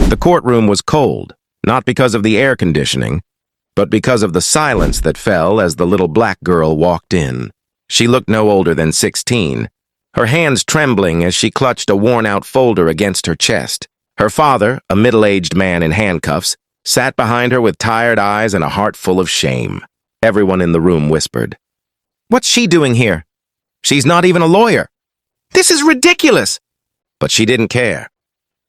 The courtroom was cold, not because of the air conditioning, but because of the silence that fell as the little black girl walked in. She looked no older than 16, her hands trembling as she clutched a worn-out folder against her chest. Her father, a middle-aged man in handcuffs, sat behind her with tired eyes and a heart full of shame. Everyone in the room whispered, "What's she doing here? She's not even a lawyer. This is ridiculous!" But she didn't care.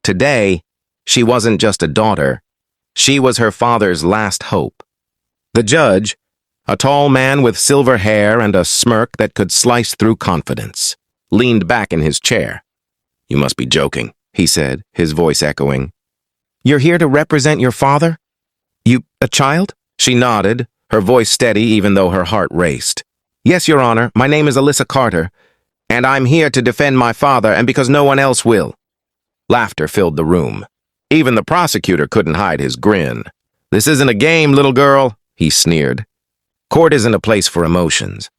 Today, she wasn't just a daughter. She was her father's last hope. The judge, a tall man with silver hair and a smirk that could slice through confidence, leaned back in his chair. "You must be joking," he said, his voice echoing. "You're here to represent your father? You, a child?" She nodded, her voice steady even though her heart raced. "Yes, Your Honor, my name is Alyssa Carter, and I'm here to defend my father and because no one else will." Laughter filled the room. Even the prosecutor couldn't hide his grin. "This isn't a game, little girl," he sneered. "Court isn't a place for emotions."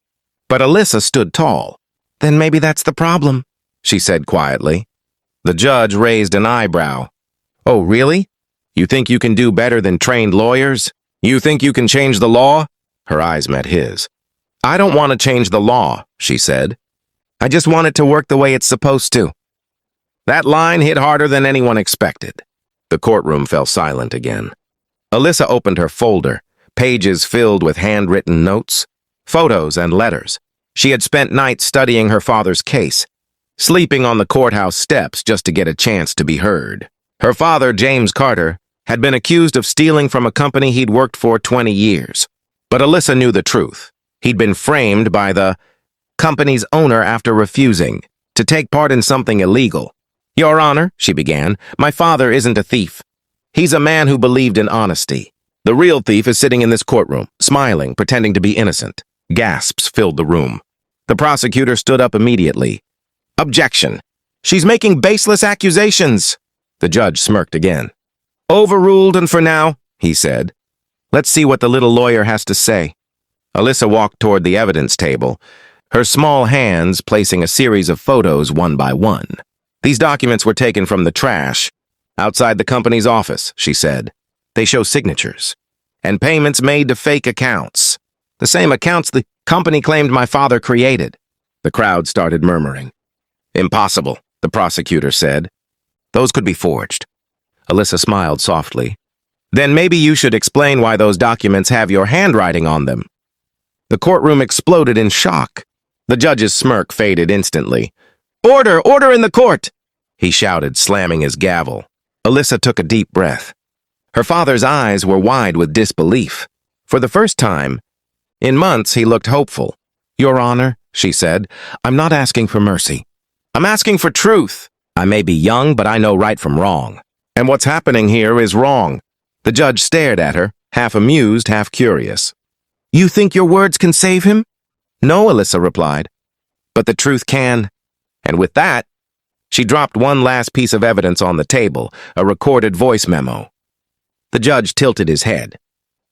But Alyssa stood tall. "Then maybe that's the problem," she said quietly. The judge raised an eyebrow. "Oh, really? You think you can do better than trained lawyers? You think you can change the law?" Her eyes met his. "I don't want to change the law," she said. "I just want it to work the way it's supposed to." That line hit harder than anyone expected. The courtroom fell silent again. Alyssa opened her folder, pages filled with handwritten notes, photos, and letters. She had spent nights studying her father's case, sleeping on the courthouse steps just to get a chance to be heard. Her father, James Carter, had been accused of stealing from a company he'd worked for 20 years. But Alyssa knew the truth. He'd been framed by the company's owner after refusing to take part in something illegal. "Your Honor," she began, "my father isn't a thief. He's a man who believed in honesty. The real thief is sitting in this courtroom, smiling, pretending to be innocent." Gasps filled the room. The prosecutor stood up immediately. "Objection! She's making baseless accusations!" The judge smirked again. "Overruled, and for now," he said. "Let's see what the little lawyer has to say." Alyssa walked toward the evidence table, her small hands placing a series of photos one by one. "These documents were taken from the trash, outside the company's office," she said. "They show signatures and payments made to fake accounts. The same accounts the company claimed my father created." The crowd started murmuring. "Impossible," the prosecutor said. "Those could be forged." Alyssa smiled softly. "Then maybe you should explain why those documents have your handwriting on them." The courtroom exploded in shock. The judge's smirk faded instantly. "Order! Order in the court!" he shouted, slamming his gavel. Alyssa took a deep breath. Her father's eyes were wide with disbelief. For the first time in months, he looked hopeful. "Your Honor," she said, "I'm not asking for mercy. I'm asking for truth. I may be young, but I know right from wrong. And what's happening here is wrong." The judge stared at her, half amused, half curious. "You think your words can save him?" "No," Alyssa replied. "But the truth can." And with that, she dropped one last piece of evidence on the table, a recorded voice memo. The judge tilted his head.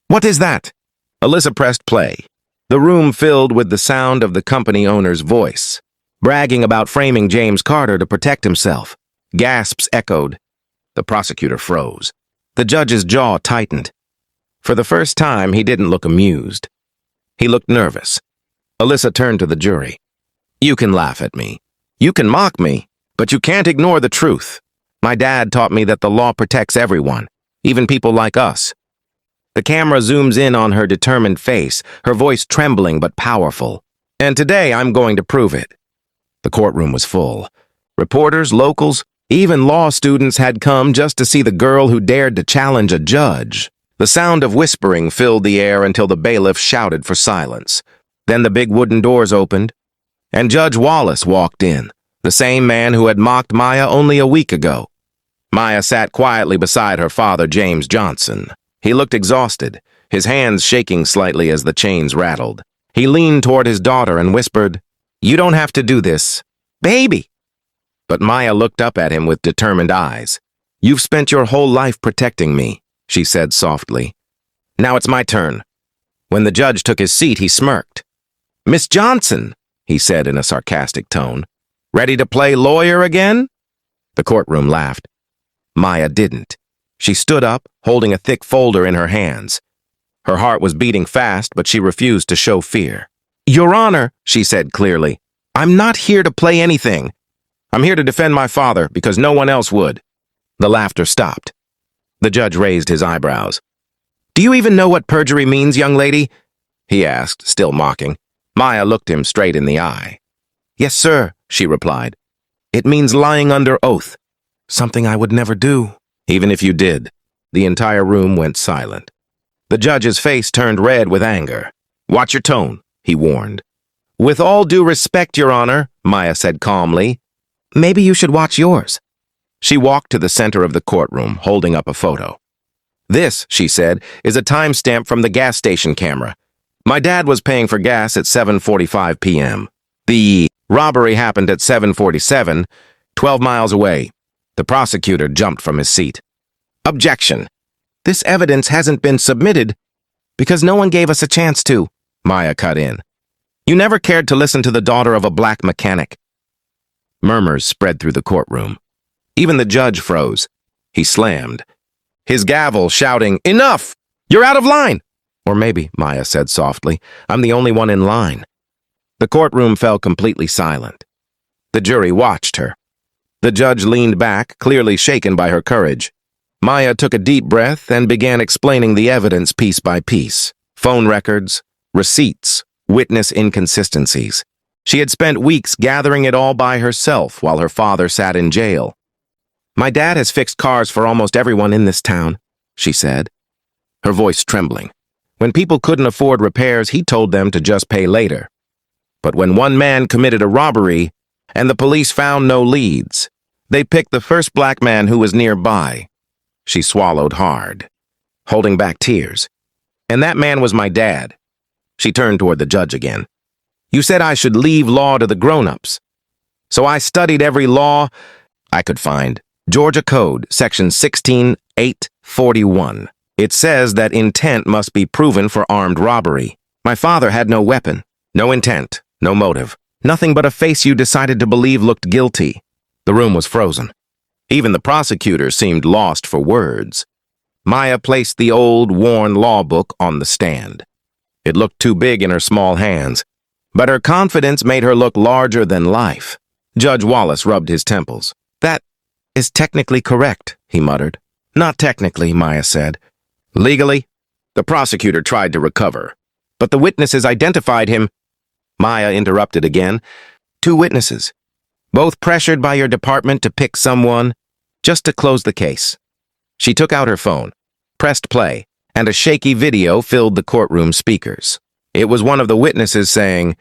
"What is that?" Alyssa pressed play. The room filled with the sound of the company owner's voice, bragging about framing James Carter to protect himself. Gasps echoed. The prosecutor froze. The judge's jaw tightened. For the first time, he didn't look amused. He looked nervous. Alyssa turned to the jury. "You can laugh at me. You can mock me, but you can't ignore the truth. My dad taught me that the law protects everyone, even people like us." The camera zooms in on her determined face, her voice trembling but powerful. "And today I'm going to prove it." The courtroom was full. Reporters, locals, even law students had come just to see the girl who dared to challenge a judge. The sound of whispering filled the air until the bailiff shouted for silence. Then the big wooden doors opened, and Judge Wallace walked in, the same man who had mocked Maya only a week ago. Maya sat quietly beside her father, James Johnson. He looked exhausted, his hands shaking slightly as the chains rattled. He leaned toward his daughter and whispered, "You don't have to do this, baby." But Maya looked up at him with determined eyes. "You've spent your whole life protecting me," she said softly. "Now it's my turn." When the judge took his seat, he smirked. "Miss Johnson," he said in a sarcastic tone, "ready to play lawyer again?" The courtroom laughed. Maya didn't. She stood up, holding a thick folder in her hands. Her heart was beating fast, but she refused to show fear. "Your Honor," she said clearly, "I'm not here to play anything. I'm here to defend my father because no one else would." The laughter stopped. The judge raised his eyebrows. "Do you even know what perjury means, young lady?" he asked, still mocking. Maya looked him straight in the eye. "Yes, sir," she replied. "It means lying under oath. Something I would never do." "Even if you did." The entire room went silent. The judge's face turned red with anger. "Watch your tone," he warned. "With all due respect, Your Honor," Maya said calmly, "maybe you should watch yours." She walked to the center of the courtroom, holding up a photo. "This," she said, "is a timestamp from the gas station camera. My dad was paying for gas at 7:45 p.m. The robbery happened at 7:47, 12 miles away." The prosecutor jumped from his seat. "Objection. This evidence hasn't been submitted because no one gave us a chance to," Maya cut in. "You never cared to listen to the daughter of a black mechanic." Murmurs spread through the courtroom. Even the judge froze. He slammed his gavel, shouting, "Enough! You're out of line!" "Or maybe," Maya said softly, "I'm the only one in line." The courtroom fell completely silent. The jury watched her. The judge leaned back, clearly shaken by her courage. Maya took a deep breath and began explaining the evidence piece by piece. Phone records, receipts, witness inconsistencies. She had spent weeks gathering it all by herself while her father sat in jail. "My dad has fixed cars for almost everyone in this town," she said, her voice trembling. "When people couldn't afford repairs, he told them to just pay later. But when one man committed a robbery and the police found no leads, they picked the first black man who was nearby." She swallowed hard, holding back tears. "And that man was my dad." She turned toward the judge again. "You said I should leave law to the grown-ups. So I studied every law I could find. Georgia Code, Section 16841. It says that intent must be proven for armed robbery. My father had no weapon, no intent, no motive. Nothing but a face you decided to believe looked guilty." The room was frozen. Even the prosecutor seemed lost for words. Maya placed the old, worn law book on the stand. It looked too big in her small hands, but her confidence made her look larger than life. Judge Wallace rubbed his temples. "That is technically correct," he muttered. "Not technically," Maya said. "Legally?" The prosecutor tried to recover. "But the witnesses identified him." Maya interrupted again. "Two witnesses, both pressured by your department to pick someone just to close the case." She took out her phone, pressed play, and a shaky video filled the courtroom speakers. It was one of the witnesses saying,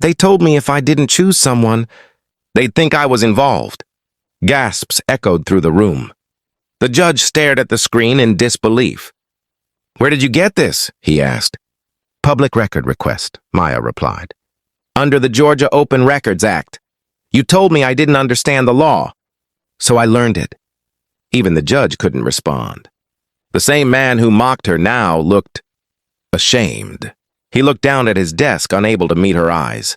"They told me if I didn't choose someone, they'd think I was involved." Gasps echoed through the room. The judge stared at the screen in disbelief. "Where did you get this?" he asked. "Public record request," Maya replied. "Under the Georgia Open Records Act. You told me I didn't understand the law, so I learned it." Even the judge couldn't respond. The same man who mocked her now looked ashamed. He looked down at his desk, unable to meet her eyes.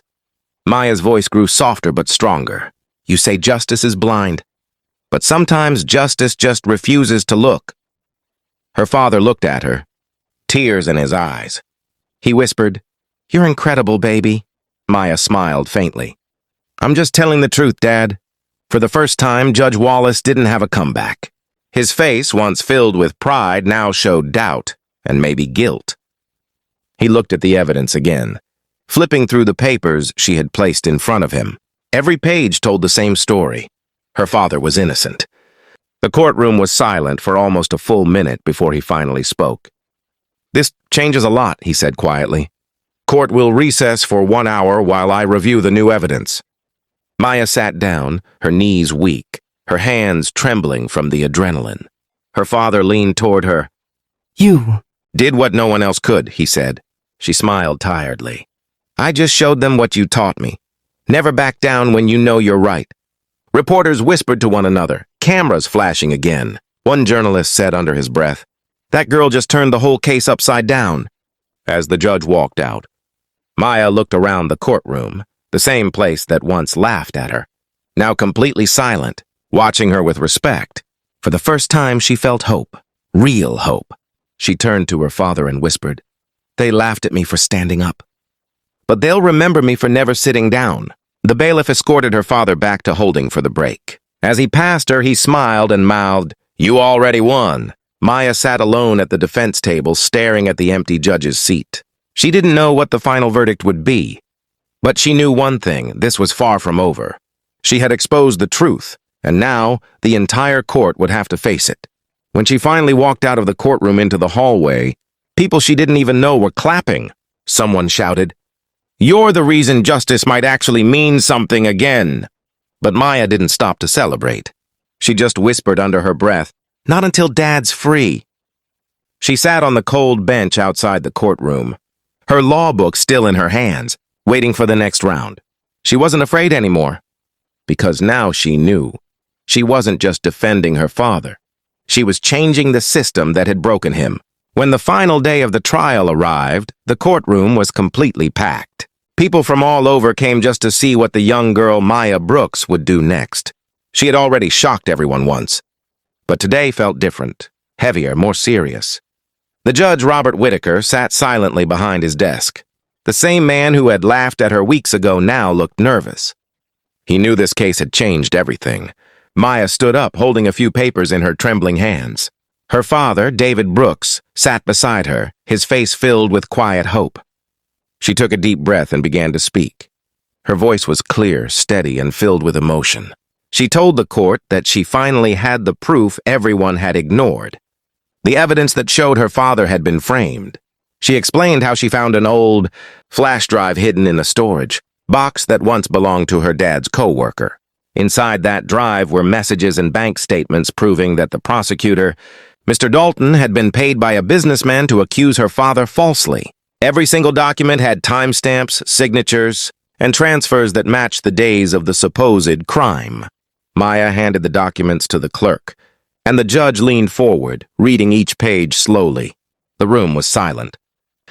Maya's voice grew softer but stronger. "You say justice is blind, but sometimes justice just refuses to look." Her father looked at her, tears in his eyes. He whispered, "You're incredible, baby." Maya smiled faintly. "I'm just telling the truth, Dad." For the first time, Judge Wallace didn't have a comeback. His face, once filled with pride, now showed doubt and maybe guilt. He looked at the evidence again, flipping through the papers she had placed in front of him. Every page told the same story. Her father was innocent. The courtroom was silent for almost a full minute before he finally spoke. "This changes a lot," he said quietly. "Court will recess for 1 hour while I review the new evidence." Maya sat down, her knees weak, her hands trembling from the adrenaline. Her father leaned toward her. "You did what no one else could," he said. She smiled tiredly. "I just showed them what you taught me. Never back down when you know you're right." Reporters whispered to one another, cameras flashing again. One journalist said under his breath, "That girl just turned the whole case upside down." As the judge walked out, Maya looked around the courtroom, the same place that once laughed at her, now completely silent, watching her with respect. For the first time, she felt hope. Real hope. She turned to her father and whispered, "They laughed at me for standing up. But they'll remember me for never sitting down." The bailiff escorted her father back to holding for the break. As he passed her, he smiled and mouthed, "You already won." Maya sat alone at the defense table, staring at the empty judge's seat. She didn't know what the final verdict would be, but she knew one thing: this was far from over. She had exposed the truth, and now the entire court would have to face it. When she finally walked out of the courtroom into the hallway, people she didn't even know were clapping. Someone shouted, "You're the reason justice might actually mean something again." But Maya didn't stop to celebrate. She just whispered under her breath, "Not until Dad's free." She sat on the cold bench outside the courtroom, her law book still in her hands, waiting for the next round. She wasn't afraid anymore, because now she knew. She wasn't just defending her father. She was changing the system that had broken him. When the final day of the trial arrived, the courtroom was completely packed. People from all over came just to see what the young girl Maya Brooks would do next. She had already shocked everyone once, but today felt different, heavier, more serious. The judge, Robert Whitaker, sat silently behind his desk. The same man who had laughed at her weeks ago now looked nervous. He knew this case had changed everything. Maya stood up, holding a few papers in her trembling hands. Her father, David Brooks, sat beside her, his face filled with quiet hope. She took a deep breath and began to speak. Her voice was clear, steady, and filled with emotion. She told the court that she finally had the proof everyone had ignored, the evidence that showed her father had been framed. She explained how she found an old flash drive hidden in a storage box that once belonged to her dad's co-worker. Inside that drive were messages and bank statements proving that the prosecutor, Mr. Dalton, had been paid by a businessman to accuse her father falsely. Every single document had timestamps, signatures, and transfers that matched the days of the supposed crime. Maya handed the documents to the clerk, and the judge leaned forward, reading each page slowly. The room was silent.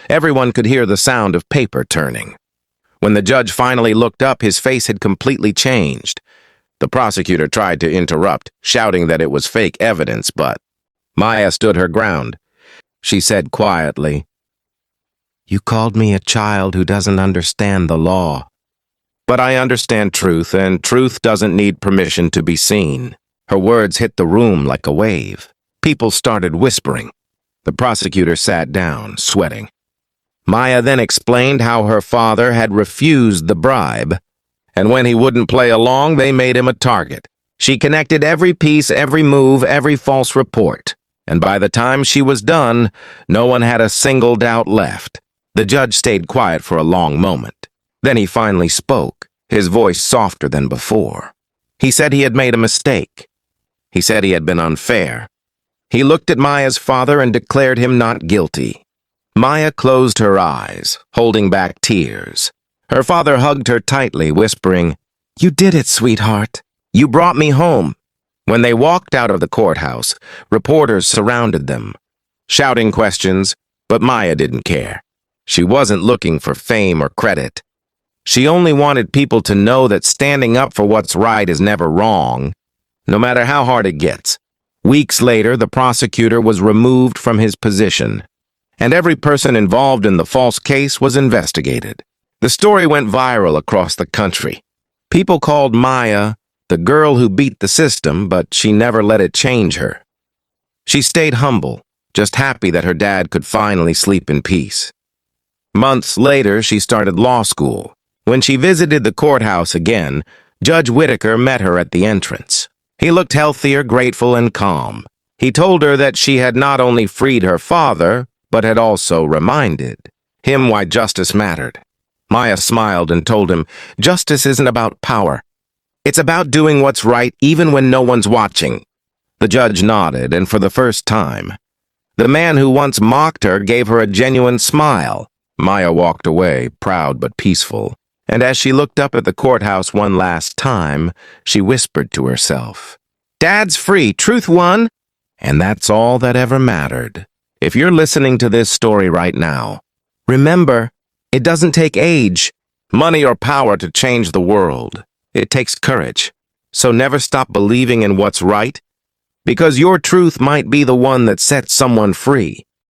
Everyone could hear the sound of paper turning. When the judge finally looked up, his face had completely changed. The prosecutor tried to interrupt, shouting that it was fake evidence, but Maya stood her ground. She said quietly, "You called me a child who doesn't understand the law. But I understand truth, and truth doesn't need permission to be seen." Her words hit the room like a wave. People started whispering. The prosecutor sat down, sweating. Maya then explained how her father had refused the bribe, and when he wouldn't play along, they made him a target. She connected every piece, every move, every false report, and by the time she was done, no one had a single doubt left. The judge stayed quiet for a long moment. Then he finally spoke, his voice softer than before. He said he had made a mistake. He said he had been unfair. He looked at Maya's father and declared him not guilty. Maya closed her eyes, holding back tears. Her father hugged her tightly, whispering, "You did it, sweetheart. You brought me home." When they walked out of the courthouse, reporters surrounded them, shouting questions, but Maya didn't care. She wasn't looking for fame or credit. She only wanted people to know that standing up for what's right is never wrong, no matter how hard it gets. Weeks later, the prosecutor was removed from his position, and every person involved in the false case was investigated. The story went viral across the country. People called Maya the girl who beat the system, but she never let it change her. She stayed humble, just happy that her dad could finally sleep in peace. Months later, she started law school. When she visited the courthouse again, Judge Whitaker met her at the entrance. He looked healthier, grateful, and calm. He told her that she had not only freed her father, but had also reminded him why justice mattered. Maya smiled and told him, "Justice isn't about power. It's about doing what's right even when no one's watching." The judge nodded, and for the first time, the man who once mocked her gave her a genuine smile. Maya walked away, proud but peaceful, and as she looked up at the courthouse one last time, she whispered to herself, "Dad's free, truth won," and that's all that ever mattered. If you're listening to this story right now, remember, it doesn't take age, money, or power to change the world. It takes courage. So never stop believing in what's right, Because your truth might be the one that sets someone free.